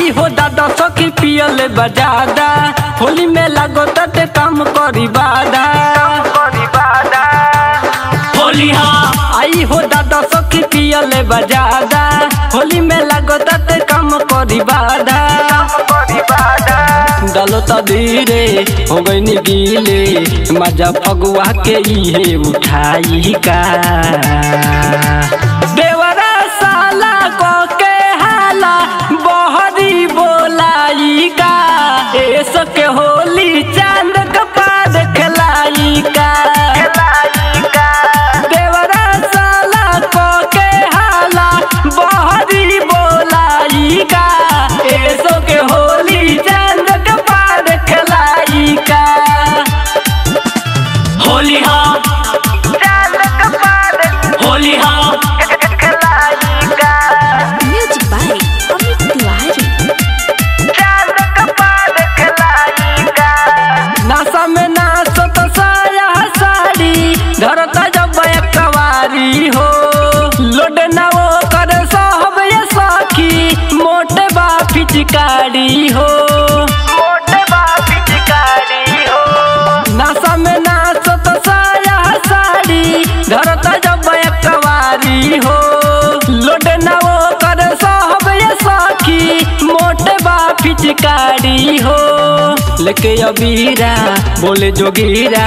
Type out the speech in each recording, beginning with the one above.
आई हो दादा सखी पियल बजादा होली में लागो तते काम करी बादा होली हाँ। आई हो दादा सखी पियल बजादा होली में लागो तते काम करी बादा डालो तो धीरे हो गई नी गीले मजा फगुआ के इहे उठाई का देवरा साला को के हाला बहरी बोलाई का ऐसो के होली चांद कपा देखलाई का देवरा साला को के हाला बहरी बोलाई का ऐसो के होली चांद कपा देखलाई का होली हाँ होली हाँ। नासा में नाचो तो साया साड़ी धरता जब कवारी हो लोड ना वो करे सब ये सखी मोटे बा पिचकारी हो नासा में नाचो तो साया साड़ी धरता जब कवारी हो लोड ना वो करे सब ये सखी मोटे बा पिचकारी हो लेके अबीरा बोले जोगीरा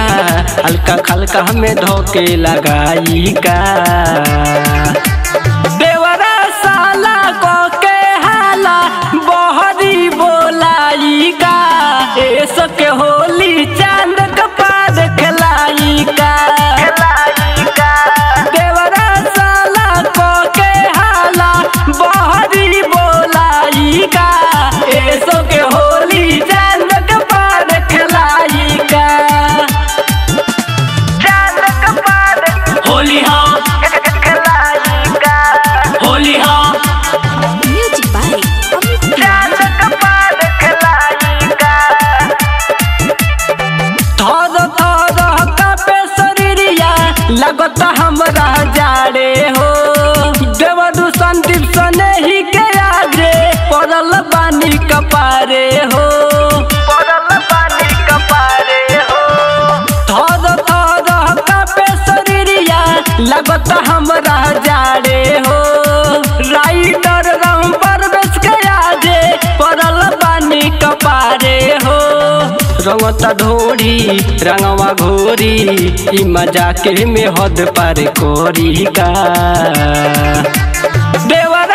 हल्का खलका हमें धोके लगाई का देवरा साला को के हाला बहरी बोलाई का ऐसो के होली चांद कपा देखलाई का देवरा साला को के हाला बहरी बोलाई का ऐसो के होली चांद होली हाँ होली हाँ। थोड़ा थोड़ा कापे शरीरिया लगता हमरा जाड़े हो देवदू संदीप सने ही के आगे पड़ल बानी कपारे हो थोड़ा थोड़ा कापे शरीरिया लगता हमरा जाड़े हो राइटर राम परवेश के आगे पड़ल बानी कपारे हो रंगता ढोरी रंगवा घोरी ई मजाक में हद पार कोरी का देवर